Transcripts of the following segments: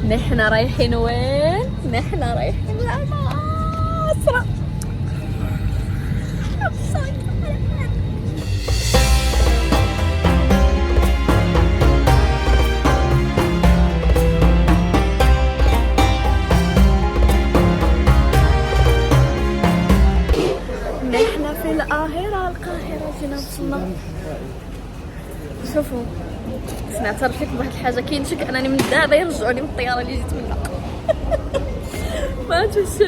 نحن رايحين وين؟ نحن رايحين لمصر. نحن في القاهرة جينا وصلنا. شوفوا سنعترف لكم بواحد الحاجه، كاين شك انني من دابا يرجعوني من الطياره اللي جيت منها. ما عرفتش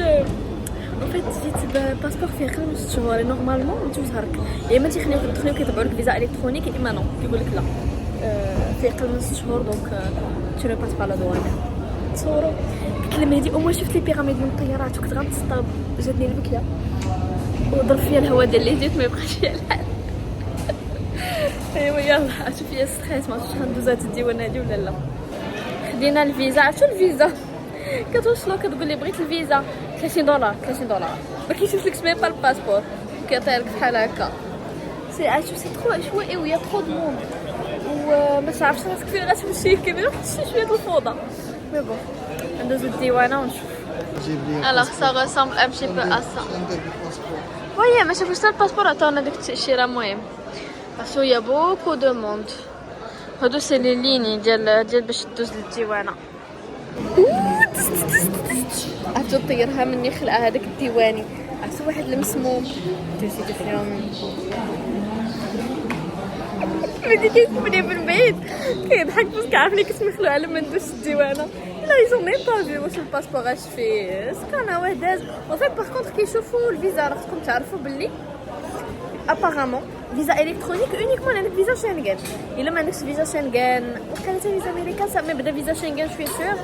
وفيت جيت بباسبور فيه اقل من 6 شهور نورمالمون توزهرك، يا اما تيخليوك تدخلي وكيطبعوا لك فيزا الكترونيك، يا اما نو كيقول لك لا فيه اقل من 6 شهور دونك tu ne passes pas la douane. تصوروا قلت لمهدي اول شفت لي بيراميد من الطيارات وكنت غنتصطاب، جاتني البكيه وضرب فيا الهواء ديال اللي جيت ما يبقاش فيا الحال. ايوا يلا عرفتوا فيا ستريس، ما عرفتش غندوز هاد الديوان هادي ولا لا. خدينا الفيزا، عرفتوا الفيزا كتوصلوا كتقول لي بغيت الفيزا $30 ما كيشوفلكش ميم با الباسبور، كيعطيها لك بحال هكا. سي عرفتوا سي ترو عشوائي ويا ترو دو موند وما تعرفش راسك فين غتمشي، كيديروا شي شويه د الفوضى. مي بون ندوزو الديوانه ونشوف. الوغ سا ريسامبل ان بتي بو ا سا. وي ما شافوش حتى الباسبور، عطاونا داك التاشيره. المهم باسكو يا بوكو دو موند. هادو سي لي ليني ديال باش دوز للديوانه. عرفتو طيرها مني خلقها هذاك الديواني. عرفتو واحد المسموم تيسيتي فيهم بدي كيسمعني من بعيد كيضحك باسكو عارفني كنت مخلوعه لما ندوز الديوانه. لا يزون ميم با في واش الباسبور اش فيه سكان واه داز. وفي باغ كونطخ كيشوفوا الفيزا، راكم تعرفوا باللي ابارامون فيزا الكترونيك اونيكمون عندك فيزا شنغن. الا ما عندكش فيزا شنغن وكانت فيزا امريكان سا مي بدا فيزا شنغن شويه سور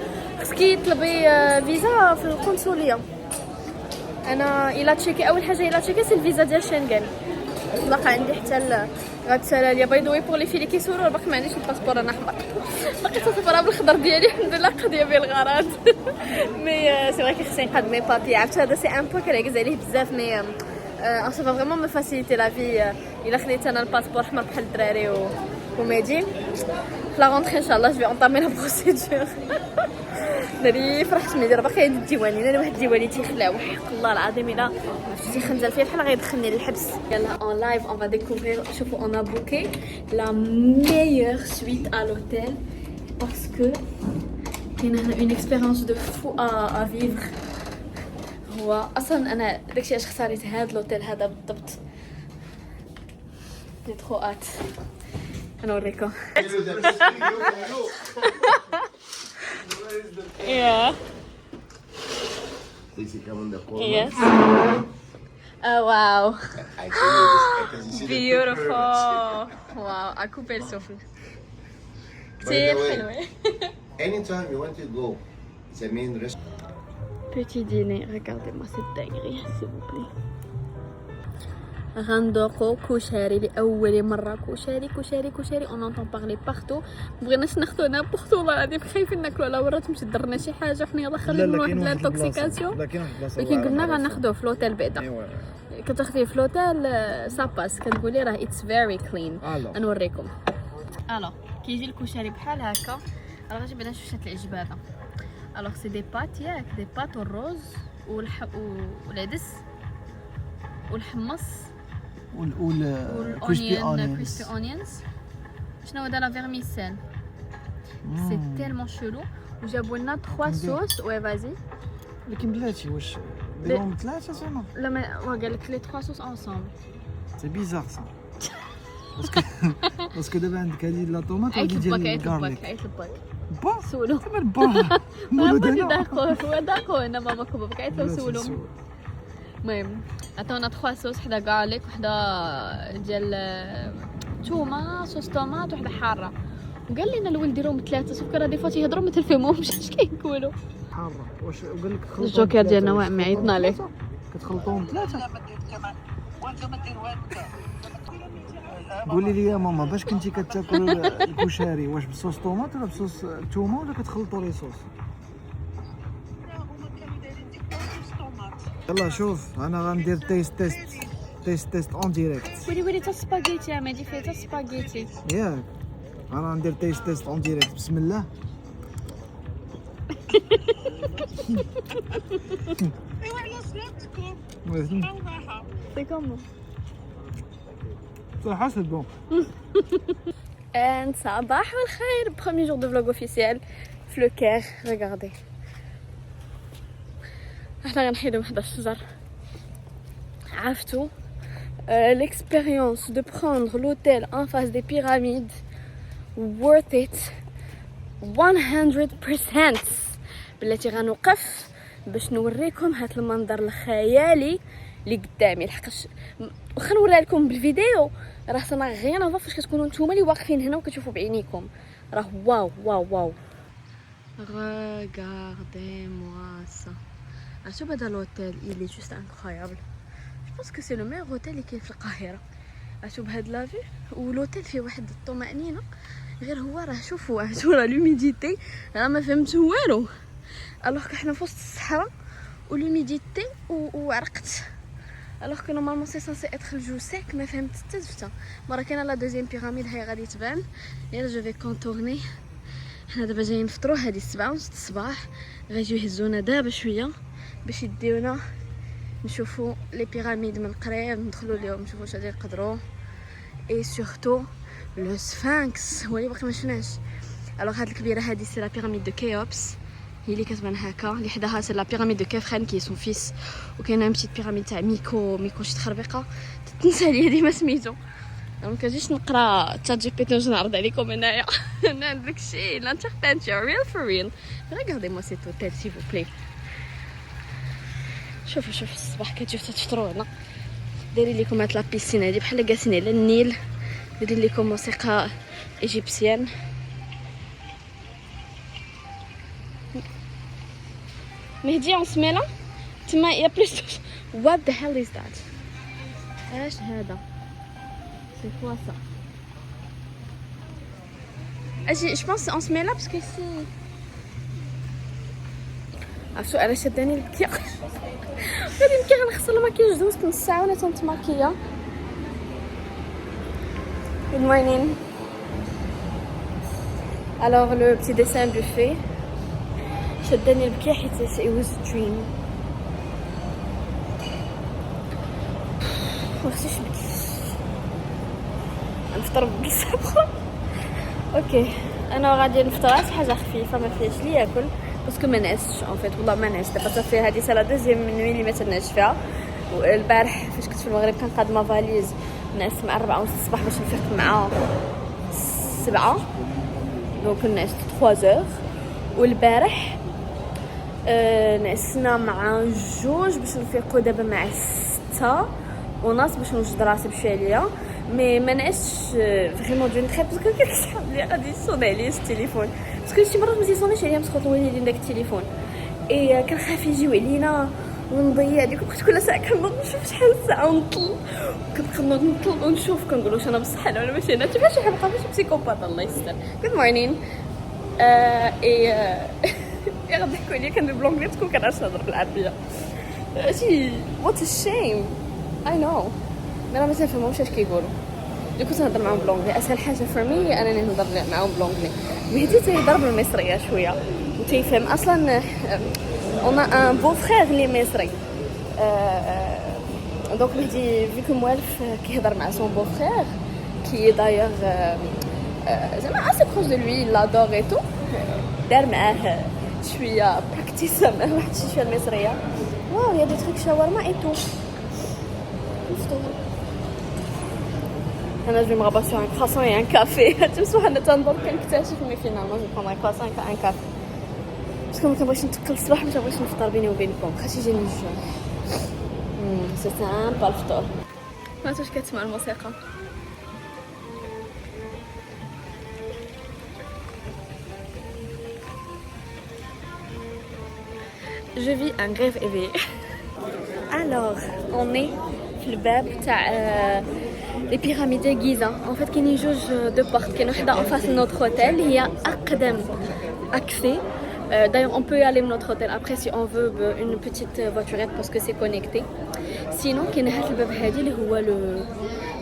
خصكي تطلبي فيزا في القنصليه. انا الا تشيكي اول حاجه الا تشيكي سي الفيزا ديال شنغن. باقا عندي حتى غتسالى ليا باي ذا واي بور لي في اللي كيسولوا باقي ما عنديش الباسبور. انا حماق باقي تصفرها بالخضر ديالي الحمد لله قضيه بالغرض. مي سي فري خصني نقاد مي بابي. عرفت هذا سي ان بو كنعكز عليه بزاف مي ça va vraiment me faciliter la vie. الا خديت انا الباسبور احمر بحال الدراري وماجي في لا رونتري ان شاء الله جو في انطامي لا بروسيدور. ناري فرحت ملي راه باقي عندي الديواني. انا واحد الديواني تيخلع وحق الله العظيم الا عرفتي تيخنزل فيا بحال غيدخلني للحبس. يلا اون لايف اون فا ديكوفرير. شوفوا اون ا بوكي لا ميور سويت ا لوتيل باسكو كاينه هنا اون اكسبيريونس دو فو ا فيفر. هو اصلا انا داكشي علاش اختاريت هاد لوتيل هذا بالضبط. لي ترو ات نوريكم. Yeah. Yes. Oh wow. Beautiful. Wow. À couper le souffle. C'est حلوة. Anytime you want to go, the main restaurant. Petit dîner. Regardez-moi cette dinguerie, s'il vous plaît. غندوقو كشري لاول مره. كشري اون انطون بارلي بارتو. بغيناش ناخذو هنا بورتو والله العظيم خايفين ناكلو على ورا تمشي درنا شي حاجه وحنا يلاه خلينا من واحد لانتوكسيكاسيون. ولكن قلنا غناخذوه في لوتيل بعدا. كتاخذيه في لوتيل ساباس كنقولي راه اتس فيري كلين. نوريكم. الو كيجي الكشري بحال هكا. راه غتجيب لنا شويه العجبابه. الوغ سي دي بات ياك دي بات والروز والعدس والحمص والأونيون كريسبي اونيونز. شنو هذا لا فيرميسيل سي تيلمون شلو. وجابوا لنا 3 صوص. وي فازي. لكن بلاتي واش بيهم 3 زعما؟ لا ما قال لك لي 3 صوص انصومبل. سي بيزار سا باسكو دابا عندك هذه لا طوماط وهذه ديال الكارليك. عيط لباك با سولو تما با مولود هنا هو داكو هنا ماما كوبا عيط لو سولو. المهم عطاونا 3 صوص، حدا غارليك وحده ديال تومه صوص طوماط وحده حاره. وقال لنا الولد ديرهم 3 سكر. راه دي فوا تيهضروا ما تفهمهمش اش كيقولوا. حاره واش وقال لك خلطوا الجوكر ديالنا واعي عيطنا ليه كتخلطوهم 3. قولي لي يا ماما باش كنتي كتاكل الكشري واش بصوص طوماط ولا بصوص تومه ولا كتخلطوا لي صوص؟ يلا شوف انا غندير تيست اون ديريكت. ولي تا سباغيتي يا مادي فيه تا سباغيتي ياك انا غندير تيست اون ديريكت. بسم الله. C'est comment? صراحة c'est bon. And صباح الخير. Premier jour de vlog officiel في لو كير. Regardez. احنا غنحيدو من حدا الشجر. عرفتو l'expérience de prendre l'hôtel en face des pyramides worth it 100%. بلاتي غنوقف باش نوريكم هاد المنظر الخيالي اللي قدامي. لحقاش واخا نوريها لكم بالفيديو راه صنا غير نافا فاش كتكونوا نتوما اللي واقفين هنا وكتشوفوا بعينيكم راه واو واو واو. Regardez-moi ça. عرفتوا هذا لوتيل il est juste incroyable. Je pense que c'est le meilleur hôtel اللي كاين في القاهرة. عرفتوا بهاد لافي ولوتيل فيه واحد الطمأنينة غير هو راه شوفوا عرفتوا راه لوميديتي راه ما فهمت والو. الوغ حنا في وسط الصحراء ولوميديتي وعرقت. الوغ كو نورمالمون سي سانسي اتر الجو سيك ما فهمت حتى زفته. مرة كاينه لا دوزيام بيراميد هي غادي تبان. يلا جو في كونتورني. حنا دابا جايين نفطروا هذه 7 ونص الصباح. غيجيو يهزونا دابا شويه باش يديونا نشوفوا لي بيراميد من قريب ندخلوا ليهم نشوفوا واش غادي نقدروا. اي سورتو لو سفانكس هو اللي باقي ما شفناش. الوغ هاد الكبيره هذه سي لا بيراميد دو كيوبس هي اللي كتبان هكا. اللي حداها سي لا بيراميد دو كيفرين كي سون فيس. وكاينه بتيت بيراميد تاع ميكو شي تخربيقه تنسى لي ديما سميتو. دونك كنجيش نقرا تشات جي بي تي باش نعرض عليكم هنايا. انا داكشي لانتربانتيا ريل فور ريل. ريغاردي موا سيت اوتيل سي فو بلي. شوفوا الصباح كتجيو تفطروا هنا. دايرين لكم هاد لابيسين هادي بحال جالسين على النيل. دايرين لكم موسيقى ايجيبسيان. مهدي اون سميله تما يا بليس. وات ذا هيل از ذات؟ اش هذا؟ سي كوا سا؟ اجي جو بونس اون سميله باسكو سي عرفتوا انا شداني المكياج. غادي نبكي غنخسر المكياج. دوزت نص ساعه وانا تنتماكيا. Good morning. Alors le petit dessin buffet شداني البكي حيت it was a dream. مخصيش نبكي نفطر بالصبر. اوكي انا غادي نفطر حاجه خفيفه ما فيهاش لي ياكل باسكو ما نعستش اون فيت. والله ما نعست دابا صافي هذه سالا دوزيام نوي اللي ما تنعش فيها. والبارح فاش كنت في المغرب كنقاد ما فاليز نعست مع 4 ونص الصباح باش نفيق مع 7 دونك نعست 3 heures. والبارح نعسنا مع 2 باش نفيقوا دابا مع 6 ونص باش نوجد راسي بشويه عليا. مي ما نعسش فريمون دون تري باسكو كاين صحاب لي غادي يصوني عليا التليفون باسكو شي مرات ما تيصونيش عليا مسخوط الوالدين داك التليفون. اي كنخاف يجيو علينا ونضيع ديك. كنت كل ساعه كنوض نشوف شحال الساعه ونطل. كنبقى نطل ونشوف كنقول واش انا بصح انا ولا ماشي انا. تبقى شي حلقه ماشي بسيكوبات الله يستر. جود مورنين. غنضحكوا عليا كندير بلونغلي تكون كنعرفش نهضر بالعربيه. شي وات ا شيم اي نو. انا ما تنفهمهمش اش كيقولوا. جو كنت نهضر معاهم بلونغلي. اسهل حاجه فور مي انني نهضر معاهم بلونغلي. مهدي تيهضر بالمصريه شويه وتيفهم اصلا. اون ان بو فرير لي مصري. دونك مهدي فيكو موالف كيهضر مع سون بو فرير كي دايوغ زعما اسي بروش دو لوي لادور اي تو. دار معاه شويه براكتيس مع واحد شي شويه المصريه. واو يا دي تريك شاورما اي تو. نفطر. انا جو مغبا سور ان كراسون اي ان كافي. تمسوا حنا تنضل كنكتشف مي فينالمون جو برون ان كراسون اي ان كافي باسكو ما كنبغيش نتقل الصباح ما كنبغيش نفطر بيني وبينكم خاص يجيني الجوع. سي سامبل الفطور. ما واش كتسمع الموسيقى. Je vis un rêve éveillé. Alors, on est في الباب تاع لي بيراميد ديال غيزا. ان فيت كاينين 2 دو بورت. كاين وحده en face de notre hôtel هي أقدم accès. D'ailleurs, on peut y aller de notre hôtel après si on veut une petite voiturette parce que c'est connecté. Sinon, كاين هاد الباب هادي اللي هو لو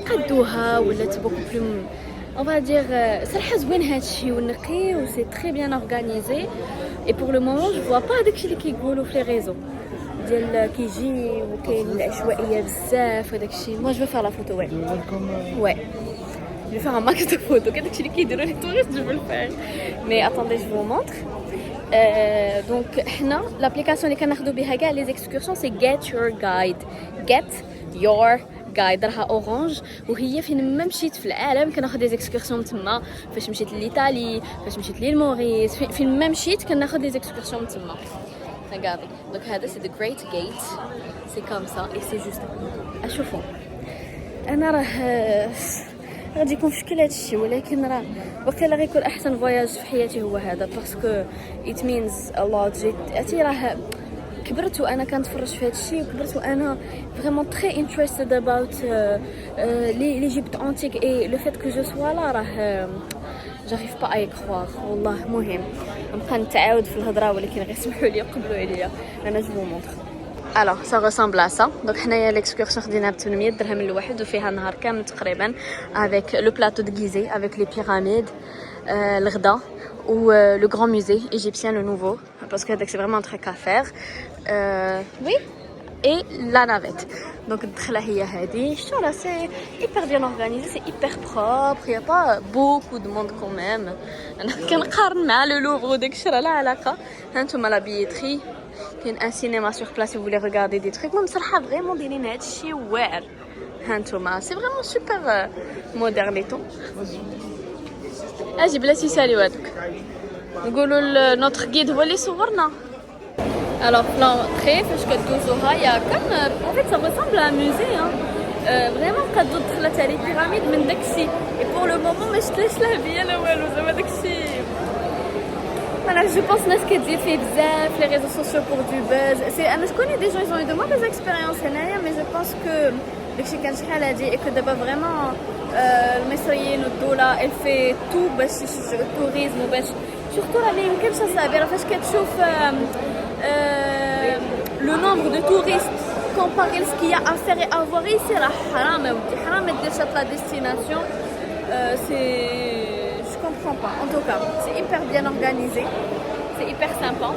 قدوها ولات beaucoup plus on va dire صراحه زوين هادشي ونقي و سي تري بيان اورغانيزي et pour le moment je vois pas داكشي اللي كيقولوا في les réseaux ديال كيجي وكاين العشوائيه بزاف وداكشي. moi je veux faire la photo ouais ouais je vais faire un max de photos كداكشي اللي كيديروا les touristes je veux le faire mais attendez je vous montre. Donc حنا l'application اللي كناخذوا بها كاع les excursions c'est get your guide راها اورانج وهي فين ما مشيت في العالم كناخذ دي زيكسكورسيون تما. فاش مشيت لإيطالي فاش مشيت للموريس فين ما مشيت كناخذ دي زيكسكورسيون تما. regardez donc هذا c'est the great gate c'est comme ça et c'est juste اشوفوا انا راه غادي يكون في شكل هادشي ولكن راه وقيلا غيكون احسن فواياج في حياتي هو هذا باسكو it means a lot. جيت راه كبرت وانا كنتفرج في هادشي وكبرت وانا فريمون تري interested about l'Égypte antique et le fait que je sois là راه j'arrive pas à y croire والله. مهم نبقى نتعاود في الهضره ولكن غير سمحوا لي قبلوا عليا انا جو مونطر. Alors ça ressemble à ça. Donc حنايا l'excursion خديناها ب 800 درهم للواحد وفيها نهار كامل تقريبا avec le plateau de Gizeh avec les pyramides الغدا ou le grand musée égyptien le nouveau parce que c'est vraiment un truc à faire. Oui et la navette. Donc الدخله هي هذه شو c'est hyper bien organisé, c'est hyper propre, il y a pas beaucoup de monde quand même. انا كنقارن مع le Louvre وداكشي راه لا علاقه. هانتوما لا بيتري كاين ان سينما sur place si vous voulez regarder des trucs. من بصراحه فريمون دايرين هادشي واعر. هانتوما سي فريمون سوبر مودرن اي تو. اجي بلاتي سالي هذوك نقولوا نوتر غيد هو اللي صورنا. Alors l'entrée فاش كدوزوها يا كان en fait ça ressemble à un musée hein. Vraiment كدوز دخلت على البيراميد من داكشي et pour le moment ما شفتلاش لا بيا لا والو زعما داكشي. انا جو بونس ناس كتزيد فيه بزاف لي ريزو سوسيو بور دو باز. سي انا كوني دي جون ils ont eu de mauvaises expériences هنايا mais je pense que داكشي كان شحال هادي et que دابا فريمون المصريين والدوله elle fait tout باش يشجعوا التوريزم وباش surtout راه ما يمكنش اصاحبي راه فاش كتشوف le nombre de touristes comparé à ce qu'il y a à faire et à voir ici راه حرام ودي حرام دير شات لا ديستيناسيون. Je comprends pas. En tout cas, c'est hyper bien organisé, c'est hyper sympa.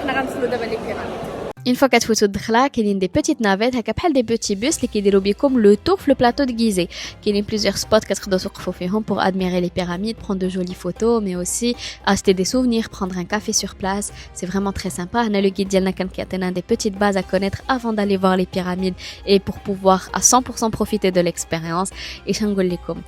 On a غندخلوا دابا لي بيراميد. Une fois كتفوتوا الدخله كاينين دي بيتيت نافيت هكا بحال دي بوتي بوس اللي كيديروا بكم لو تور في لو بلاطو دو غيزي. كاينين plusieurs spots كتقدروا توقفوا فيهم pour admirer les pyramides, prendre de jolies photos mais aussi acheter des souvenirs, prendre un café sur place. C'est vraiment très sympa. هنا le guide ديالنا كان كيعطينا des petites bases à connaître avant d'aller voir les pyramides et pour pouvoir à 100% profiter de l'expérience. Et شنقول لكم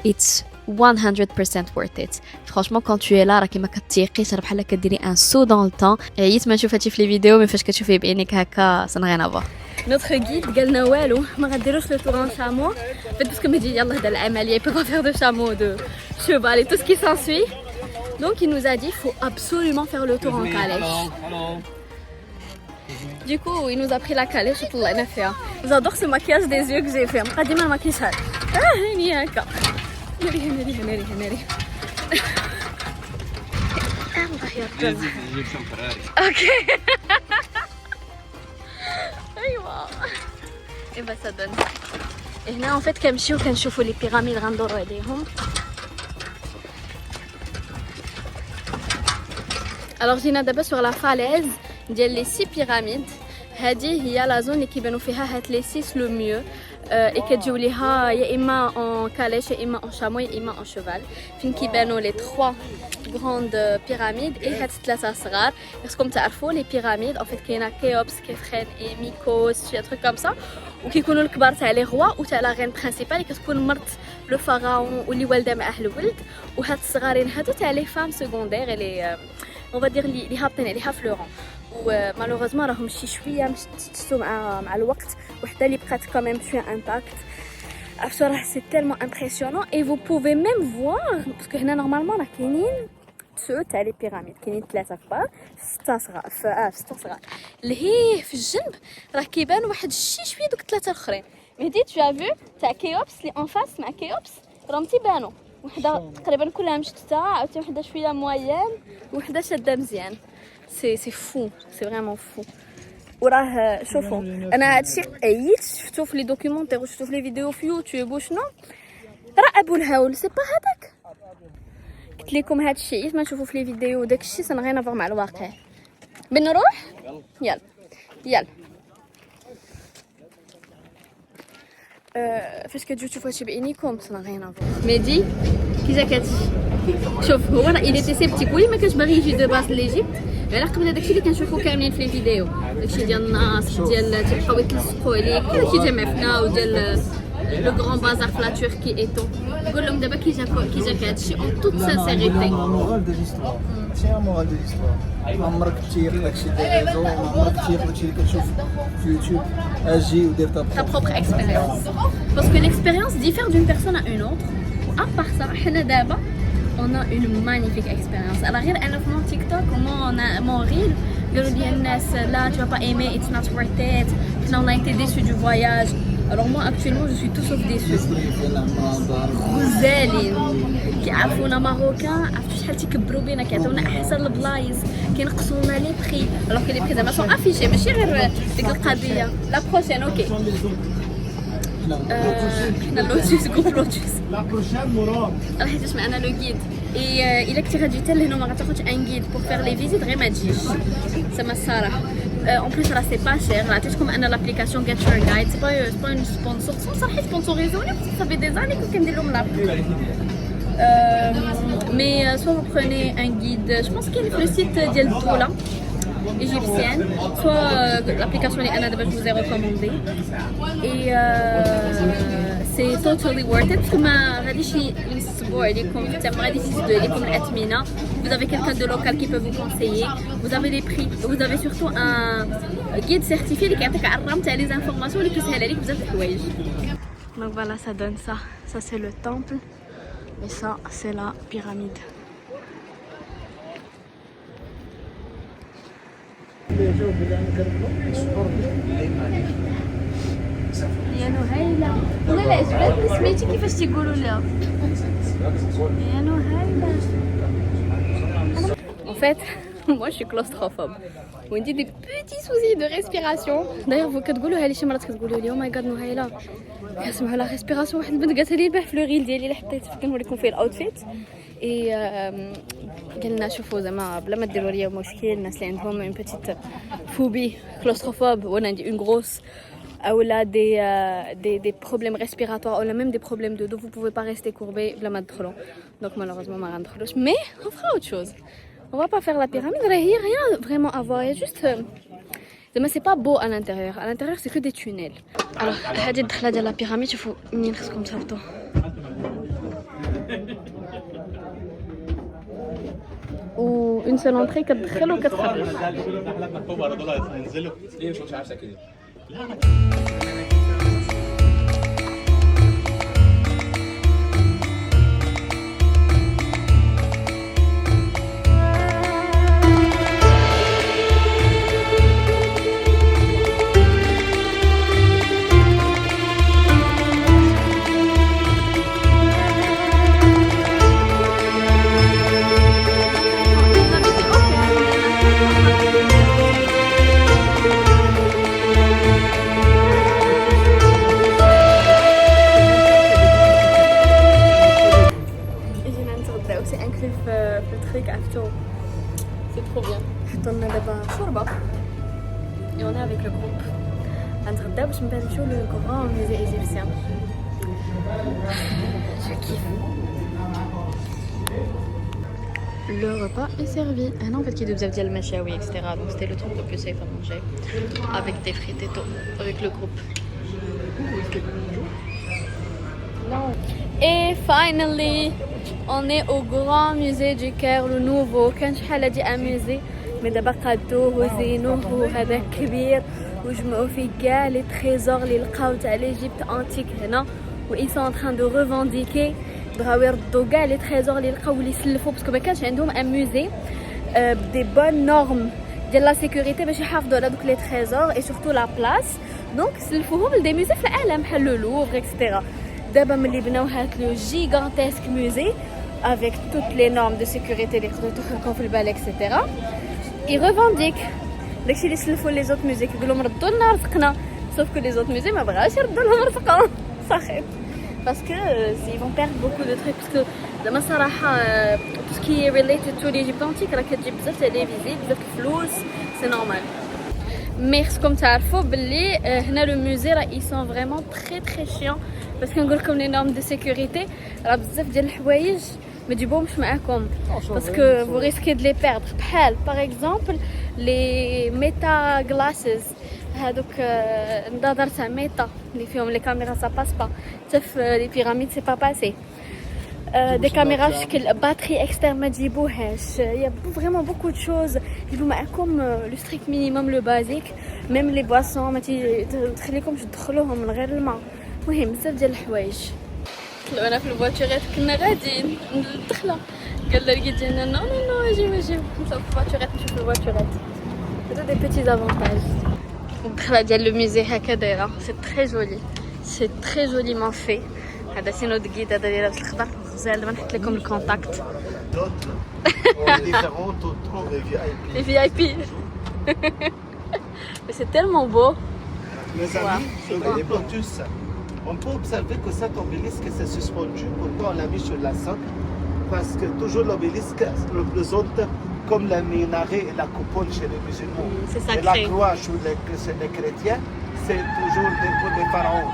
it's 100% worth it. Franchement quand tu es là راكي ما كتيقيش راه بحال كديري un saut dans le temps. عييت ما نشوف هادشي في لي فيديو مي فاش كتشوفيه بعينيك هكا ça n'a rien à voir. Notre guide قالنا والو ما غديروش لو تور ان شامو باسكو ما يجي يلاه هذا العمليه peut pas faire de chameau de cheval et tout ce qui s'ensuit. Donc il nous a dit il faut absolument faire le tour en calèche. Du coup il nous a pris la calèche وطلعنا فيها. J'adore ce maquillage des yeux que j'ai fait. بقى ديما الماكياج هذا هاني هكا ناري اوكي ايوا اي با سا دون. هنا ان فيت كنمشيو كنشوفوا لي بيراميد غندورو عليهم. الوغ جينا دابا سور لا فاليز ديال لي 6 بيراميد. هذه هي لا زون اللي كيبانوا فيها هاد لي 6 لو ميو et كتجيو ليها يا اما en calèche يا اما en chameau يا اما en cheval فين كيبانوا لي 3 grandes pyramides et هاد 3 صغار. خصكم تعرفوا لي بيراميد en fait كاينه كيوبس كيفخين اي ميكوس شي تروك كوم سا وكيكونوا الكبار تاع لي روا وتاع لا غين برينسيبال اللي كتكون مرت لو فaraon واللي والده معاه الولد وهاد الصغارين هادو تاع لي فام سكوندير لي on va dire اللي هابطين عليها فلورون ومالوغوزمون راهم شي شويه مشتتوا مع الوقت وحتى اللي بقات كاميم شويه انتاكت. عرفتوا راه سي تالمون امبرسيونون اي فو بوفي ميم فوار باسكو هنا نورمالمون راه كاينين 9 تاع لي بيراميد كاينين 3 كبار 6 صغار في 6 صغار لهيه في الجنب راه كيبان واحد شي شويه دوك 3 الاخرين. مهدي تو فيو تاع كيوبس لي اون فاس مع كيوبس راهم تيبانوا وحده تقريبا كلها مشتته عاوتاني وحده شويه موين وحده شاده مزيان. سي فو سي فريمون فو. وراه شوفوا انا هادشي عييت شفتو في لي دوكيومونتير وشفتو في لي فيديو في يوتيوب وشنو راه ابو الهول سي با هذاك قلت لكم هذا الشيء ما نشوفوا في لي فيديو وداك الشيء سن غير نافور مع الواقع. بنروح يلا يلا. فاش كتجيو تشوفوا هادشي بعينيكم سن غير نافور. ميدي كي جا كاتشي شوف هو راه الي تي سيبتيك ولي ما كانش باغي يجي دو باز ليجيبت على قبل داكشي اللي كنشوفو كاملين في لي فيديو داكشي ديال الناس ديال تيبقاو يتلصقوا عليك داكشي ديال معفنه وديال لو غران بازار في لا تركي اي تو. نقول لهم دابا كي جاك هادشي اون توت سانسيريتي مورال دو ليستوار ماشي مورال دو ليستوار. عمرك تيق داكشي ديال ريزو عمرك تيق داكشي اللي كتشوف في يوتيوب اجي ودير ta propre expérience parce que l'expérience diffère d'une personne à une autre. À part ça حنا دابا on a une magnifique expérience. Alors غير انا في مون تيك توك ومون ريل قالوا لي الناس لا tu vas pas aimer it's not worth it. حنا on a été déçus du voyage. Alors moi actuellement je suis tout sauf déçue. غزالين كيعرفونا ماروكان عرفتوا شحال تيكبروا بينا كيعطيونا احسن البلايص كينقصوا لنا لي بري alors que les prix زعما سون افيشي ماشي غير ديك القضيه. لا بروشين اوكي حنا لوتوس جروب لوتوس راه حيتاش معنا لو غيد اي الا كنتي غتجي حتى لهنا ما غتاخدش ان غيد بور فير لي فيزيت غير ما تجيش زعما الصراحه. اون بليس راه سي با شير عطيتكم ان لابليكاسيون جيت يور جايد سي با اون سبونسور صراحه سبونسوريزوني صافي دي زاني كنت كندير لهم لا mais soit vous prenez un guide, je pense qu'il y a le site ديال الدولة égyptienne, soit l'application اللي أنا دابا je vous ai recommandé et c'est totally worth it parce que ما غاديش ينصبوا عليكم حتى ما غاديش يزيدوا عليكم الأثمنة. Vous avez quelqu'un de local qui peut vous conseiller, vous avez les prix, vous avez surtout un guide certifié اللي كيعطيك عرام تاع les informations اللي كيسهل عليك بزاف الحوايج. Donc voilà, ça donne ça. Ça c'est le temple. Et ça, c'est la pyramide. يا نهيلة والله لا عجبتني سميتي كيفاش تيقولوا لها يا نهيلة. En fait, moi je suis claustrophobe. وعندي دي بيتي سوزي دو ريسبيراسيون. دايوغ فو كتقولوها لي شي مرات كتقولوا لي او ماي جاد نهيلة كنسمعوا لا ريسبيراسيون. واحد البنت قالت لي البارح في لو ريل ديالي اللي حطيت كنوريكم فيه الاوتفيت اي قالنا شوفوا زعما بلا ما ديروا ليا مشكل الناس اللي عندهم اون بيتيت فوبي كلوستروفوب وانا عندي اون غروس اولا دي بروبليم ريسبيراتوار اولا ميم دي بروبليم دو دو vous pouvez pas rester courbé بلا ما تدخلوا. دونك malheureusement ما غندخلوش مي on fera autre chose. On va pas faire la pyramide, il n'y a rien vraiment à voir, il y a juste mais c'est pas beau à l'intérieur. À l'intérieur c'est que des tunnels. Alors هذه الدخله ديال لا بيراميد شوفوا منين خصكم تصاوبوا. و une seule entrée كتدخل وكتخرج. C'est trop bien. On a d'abord shorba et on est avec le groupe. غنتغداو باش نمشيو لو grand musée égyptien. Je kiffe. Le repas est servi. Ah non, en fait, il y a بزاف ديال المشاوي etc. Donc c'était le truc le plus safe à manger avec des frites et tout avec le groupe. Et finally, on est au grand musée du Caire, le nouveau. كان شحال هادي ان musée mais دابا قادوه وزينوه هذا كبير وجمعوا فيه كاع لي تريزور اللي لقاو تاع ليجيبت انتيك هنا و ils sont en train de revendiquer بغاو يردوا كاع لي تريزور اللي لقاو اللي سلفوا باسكو ما كانش عندهم ان musée بدي بون نورم ديال لا سيكوريتي باش يحافظوا على دوك لي تريزور اي سورتو لا بلاص. دونك سلفوهم لدي موزي في العالم بحال لو لوفر اكسترا. دابا ملي بناو هاد لو جيغانتيسك موزي avec toutes les normes de sécurité اللي يقدروا يدخلوكم في البال اكسترا. ils revendiquent داكشي اللي سلفوا لي زوت موزي كيقولوا لهم ردوا لنا رزقنا sauf que les autres musées ما بغاوش يردوا لهم رزقهم صاحب parce que ils vont perdre beaucoup de trucs parce que زعما صراحه tout ce qui est related to l'Égypte antique راه كتجيب بزاف تاع لي فيزيت بزاف الفلوس سي نورمال. مي خصكم تعرفوا باللي هنا لو موزي راه ils sont vraiment très chiants parce que نقول لكم لي نورم دو سيكوريتي راه بزاف ديال الحوايج ما تجيبوهمش معاكم باسكو vous risquez de les perdre. بحال باغ اكزومبل لي ميتا غلاسز هادوك النظاظر تاع ميتا اللي فيهم لي كاميرا سا باس با حتى في لي بيراميد سي با باسي. دي كاميرا بشكل باتري اكسترن ما تجيبوهاش. يا فريمون بوكو دو شوز جيبوا معكم لو ستريكت مينيموم لو بازيك. ميم لي بواسون ما تخليكمش تدخلوهم من غير الماء. المهم بزاف ديال الحوايج. طلعونا في الفواتورات كنا غاديين ندخلوا قال لقيت لنا نو اجي نمشيو في الفواتورات نشوف الفواتورات. هذا دي بيتي زافونتاج. الدخله ديال لو موزي هكا دايره سي تري جولي سي تري جوليمون في. هذا سي نوت غيد هذا دايره بالخضر غزال. دابا نحط لكم الكونتاكت. Les VIP. Mais c'est tellement beau. Mes amis, sur les Plotus, on peut observer que cet obélisque s'est suspendu. Pourquoi on l'a mis sur la socle? Parce que toujours l'obélisque représente comme le minaret et la coupole chez les musulmans. C'est sacré. Et la croix chez les chrétiens, c'est toujours pour les pharaons.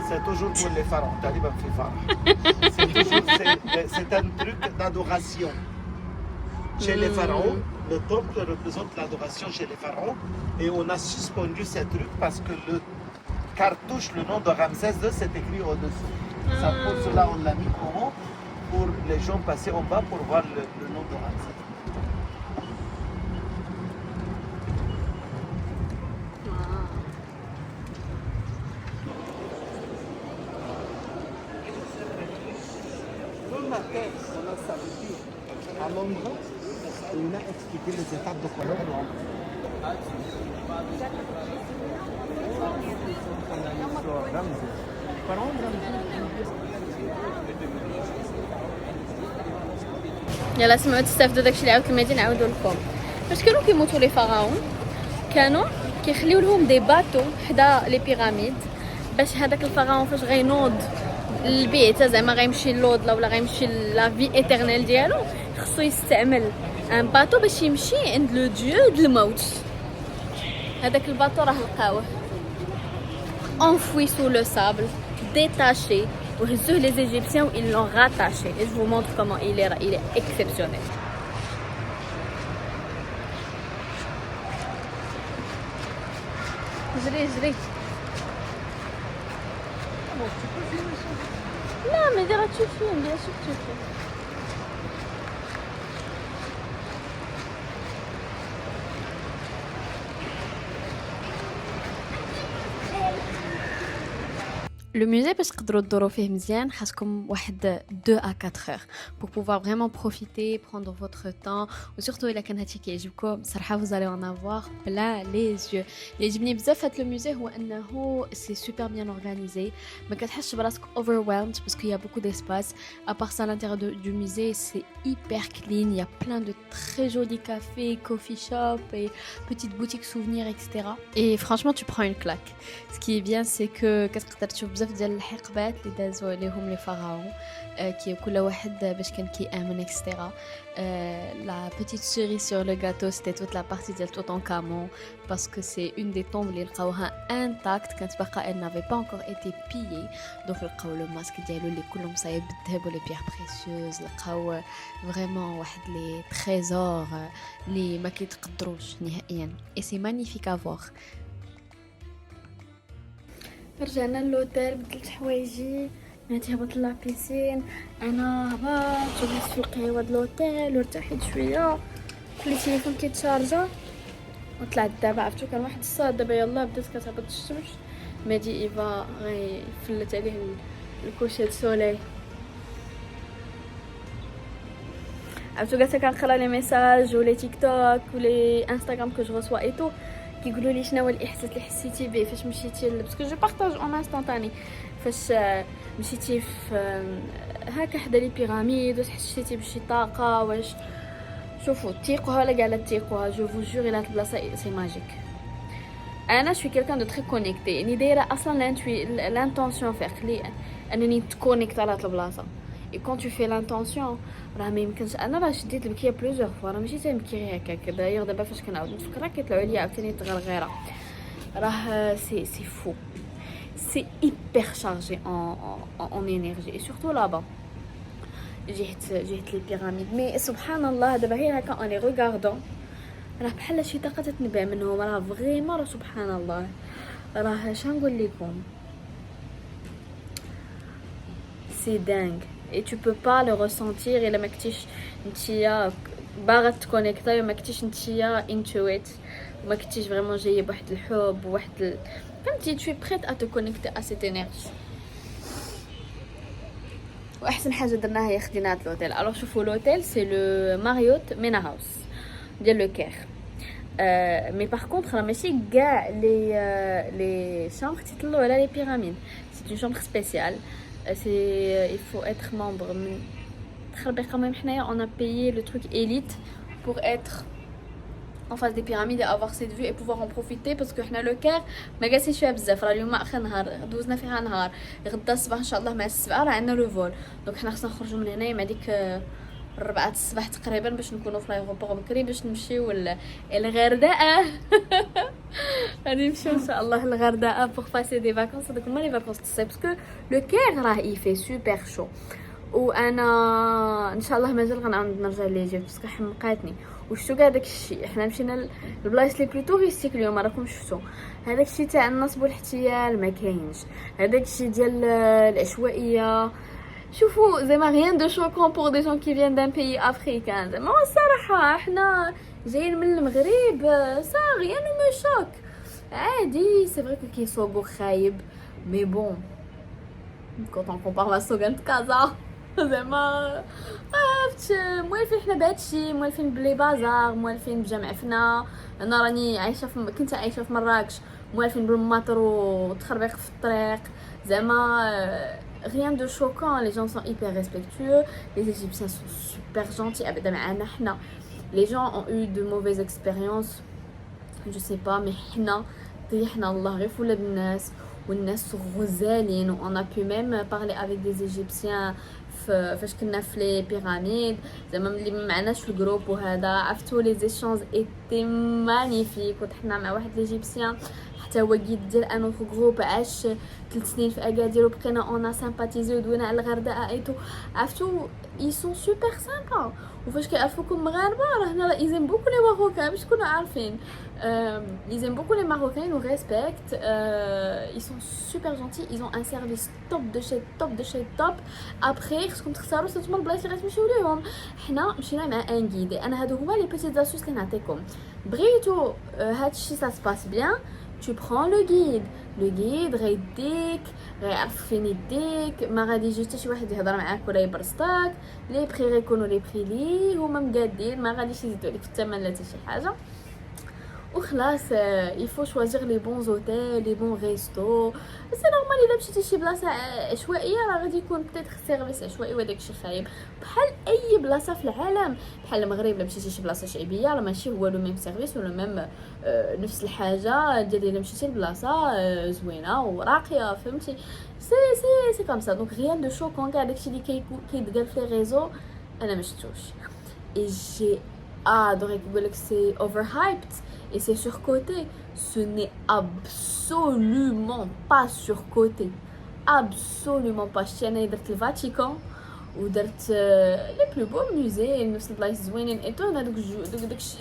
C'est toujours pour les pharaons. C'est un truc d'adoration. Chez les pharaons, le temple représente l'adoration chez les pharaons. Et on a suspendu ce truc parce que le cartouche, le nom de Ramsès II, c'est écrit au-dessus. Ça, pour cela, on l'a mis en haut pour les gens passer en bas pour voir le nom de Ramsès. On a salué à Londres et on a expliqué les étapes de Colombe. يلا سمعوا تستافدوا داكشي اللي عاودت المدينه نعاودوا لكم. فاش كانوا كيموتوا لي فراعون كانوا كيخليو لهم دي باتو حدا لي بيراميد باش هذاك الفراعون فاش غينوض البيت زعما غيمشي للوض ولا غيمشي لا في ايترنيل ديالو خصو يستعمل ان باتو باش يمشي عند لو ديو د الموت. هذاك الباتو راه لقاوه enfoui sous le sable détaché وهزوه les Égyptiens où ils l'ont rattaché et je vous montre comment il est exceptionnel. جري لا mais ديرها تشوفين bien sûr تشوفين. Le musée باش تقدروا تدوروا فيه مزيان خاصكم واحد 2 à 4 heures pour pouvoir vraiment profiter, prendre votre temps و surtout الا كان هادشي كيعجبكم صراحه vous allez en avoir plein les yeux. اللي يعجبني بزاف هاد الموزي هو انه c'est super bien organisé ما كتحسش براسك overwhelmed parce qu'il y a beaucoup d'espace. À part ça à l'intérieur du musée c'est hyper clean, il y a plein de très jolis cafés, coffee shop et petites boutiques souvenirs etc. Et franchement tu prends une claque. Ce qui est bien c'est que كتقدر تشوف بزاف ديال الحقبات اللي دازوا عليهم لي فراعون كي كل واحد باش كان كيامن اكسترا. La petite cerise sur le gâteau c'était toute la partie ديال Toutankhamon parce que c'est une des tombes اللي لقاوها intact كانت باقا elle n'avait pas encore été pillée donc لقاو لو ماسك ديالو اللي كله مصايب بالذهب و لي بيير بريسيوز. لقاو فريمون واحد لي تريزور اللي ما كيتقدروش نهائيا et c'est magnifique à voir. رجعنا للوتيل بدلت حوايجي ماتي هبط لا بيسين انا هبط جلست في القهوه د لوتيل وارتحيت شويه خليت التليفون كيتشارجا وطلعت دابا عرفتو كان واحد الصاد دابا يلاه بدات كتهبط الشمس مادي ايفا غيفلت عليه الكوشي د سولي عرفتو قالت كنقرا لي ميساج ولي تيك توك ولي انستغرام كو جو ريسوا اي تو كيقولوا لي شنو هو الاحساس اللي حسيتي به فاش مشيتي باسكو جو بارطاج اون انستانتاني فاش مشيتي في هكا حدا لي بيراميد واش حسيتي بشي طاقه واش شوفوا تيقوها ولا كاع لا تيقوها جو فو جور هاد البلاصه سي ماجيك. انا شوي كيلكان دو تري كونيكتي يعني دايره اصلا لانتونسيون فيق لي انني تكونيكت على هاد البلاصه et quand tu fais l'intention راه ما يمكنش انا راه شديت البكيه بلوزيغ فوا راه ماشي تنبكي غير هكاك دايوغ دابا فاش كنعاود نفكر كيطلعوا لي عاوتاني تغرغيره راه سي فو سي hyper chargé en énergie et surtout là-bas جهة لي بيراميد مي سبحان الله دابا غير هكا اني ريغاردون راه بحال شي طاقه تتنبع منهم راه فريمون راه سبحان الله راه شنقول لكم سي دانغ et tu peux pas le ressentir الا ما كنتيش نتيا باغا تكونيكتا وما كنتيش نتيا into it وما كنتيش فريمون جايه بواحد الحب وواحد فهمتي tu es prête à te connecter à cette énergie واحسن حاجه درناها هي خدينا هاد لوتيل الوغ شوفوا لوتيل سي لو ماريوت مينا هاوس ديال لو كير مي باغ كونطخ راه ماشي كاع لي شامبر تيطلعوا على لي بيراميد سي اون شامبر سبيسيال سي il faut être membre من تخربي قمم حنايا on a payé le truc élite pour être en face des pyramides et avoir cette vue et pouvoir en profiter parce que حنا لو كير ما جالسينش فيها بزاف راه اليوم اخر نهار دوزنا فيها نهار غدا الصباح ان شاء الله مع السبعه راه عندنا لو فول دونك حنا خصنا نخرجوا من هنايا مع ديك 4 الصباح تقريبا باش نكونوا في لايغوبور بكري باش نمشيو الغردقه غادي نمشيو ان شاء الله الغردقه بوغ باسي دي فاكونس هذوك هما لي فاكونس تاع الصيف باسكو لو كير راه يفي سوبر شو وانا ان شاء الله مازال غنعاود نرجع ليجيبت باسكو حمقاتني وشتو كاع داك الشيء حنا مشينا للبلايص لي بلو توريستيك اليوم راكم شفتو هذاك الشيء تاع النصب والاحتيال ما كاينش هذاك الشيء ديال العشوائيه شوفوا زعما rien de choquant pour des gens qui viennent d'un pays africain زعما الصراحه احنا جايين من المغرب سا rien ne me choque عادي سي فري كي كيصوبوا خايب مي بون quand on compare ma سوغان كازا زعما عرفت موالفين حنا بهادشي موالفين بلي بازار موالفين بجامع فنا انا راني عايشه كنت عايشه في مراكش موالفين بالمطر وتخربيق في الطريق زعما rien de choquant les gens sont hyper respectueux les Égyptiens sont super gentils ابدا معنا حنا les gens ont eu de mauvaises expériences je sais pas mais حنا طيحنا الله غير في ولاد الناس والناس غزالين on a pu même parler avec des Égyptiens فاش كنا في لي بيراميد زعما ملي ما معناش في الجروب وهذا عرفتوا لي زيشانج ايتي مانيفيك وطحنا مع واحد ليجيبسيان حتى هو جيد ديال ان اوتر جروب عاش 3 سنين في اكادير وبقينا اون سامباتيزي ودوينا على الغردقه ايتو عرفتوا اي سون سوبر سامبا وفاش كيعرفوكم مغاربه راه هنا ايزيم بوكو لي ماروكان باش تكونوا عارفين ايزيم بوكو لي ماروكان و ريسبكت اي سون سوبر جونتي اي ont un service top de chez top après خصكم تختاروا نتوما البلايص اللي غتمشيو ليهم حنا مشينا مع ان غيد انا هادو هما لي بيتيت زاسوس اللي نعطيكم بغيتو هادشي سا سباس بيان tu prends le guide غيديك غيعرف فين يديك ما غادي يجي حتى شي واحد يهضر معاك ولا يبرسطاك لي بري غيكونوا لي بري لي هما مقادين ما غاديش يزيدوا عليك في الثمن لا حتى شي حاجه وخلاص il faut choisir les bons hôtels les bons restos سي نورمال الا مشيتي شي بلاصه عشوائيه راه غادي يكون بتيتر سيرفيس عشوائي وداك الشيء خايب بحال اي بلاصه في العالم بحال المغرب الا مشيتي شي بلاصه شعبيه راه ماشي هو لو ميم سيرفيس ولا ميم نفس الحاجه ديال الا مشيتي لبلاصه زوينه وراقيه فهمتي سي كوم سا دونك rien de choquant كاع داكشي اللي كيتقال في لي ريزو انا ما شفتوش اي جي adoré كيقولك سي اوفر هايبد et c'est surcoté. Ce n'est absolument pas surcoté. Absolument pas. Je درت الفاتيكان ودرت لي بلو بو ميوزي نفس البلايص زوينين اي تو هذوك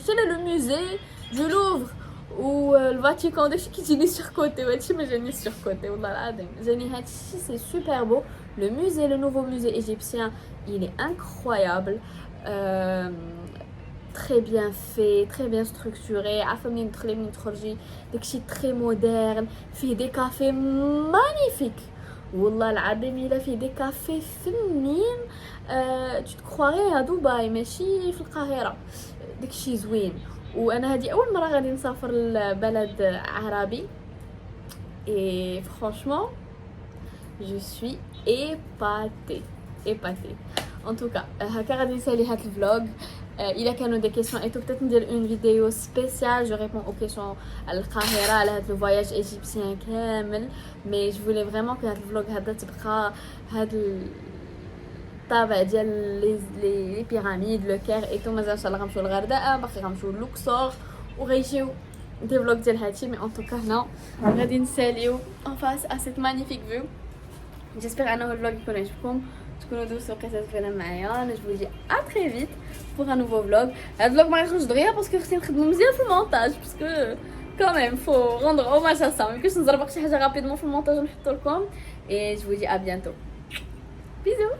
شلا لو ميوزي دو لوفر والفاتيكان داكشي كيجيني سوركوتي وهادشي ما جانيش سوركوتي والله العظيم جاني هادشي سي سوبر بو لو ميوزي لو نوفو ميوزي ايجيبسيان il est incroyable très bien fait, très bien structuré عارفه منين تدخلي منين تخرجي داكشي très moderne فيه دي كافي magnifiques والله العظيم الا فيه دي كافي فنين tu te croirais à دبي ماشي في القاهره داكشي زوين وانا هذه اول مره غادي نسافر لبلد عربي et franchement je suis épatée en tout cas هكا غادي نسالي هاد الفلوغ الا كانوا دي كيسيون ايتو بتات ندير اون فيديو سبيسيال جو ريبون او كيسيون على القاهره على هاد لو فواياج ايجيبسيان كامل مي جو فولي فريمون كو هاد الفلوغ هذا تبقى هاد الطابع ديال لي بيراميد لو كير اي تو. مازال ان شاء الله غنمشيو للغردقه، باقي غنمشيو لوكسور وغيجيو دي فلوق ديال هادشي. مي ان توكا هنا غادي نساليو ان فاس ا سيت مانيفيك فيو. جيسبر انه الفلوق يكون عجبكم، تكونوا دوزتوا كتسافروا معايا. انا جو دي ا تري فيت بوغ ان نوفو فلوق. هاد الفلوق ما يخرج دغيا باسكو خصني نخدمو مزيان في المونتاج، باسكو كاميم فو روندر اوماج ا سا. ميمكنش نزربق شي حاجه رابيدمون في المونتاج ونحطو لكم. اي جو دي ا بيانتو. بيزو.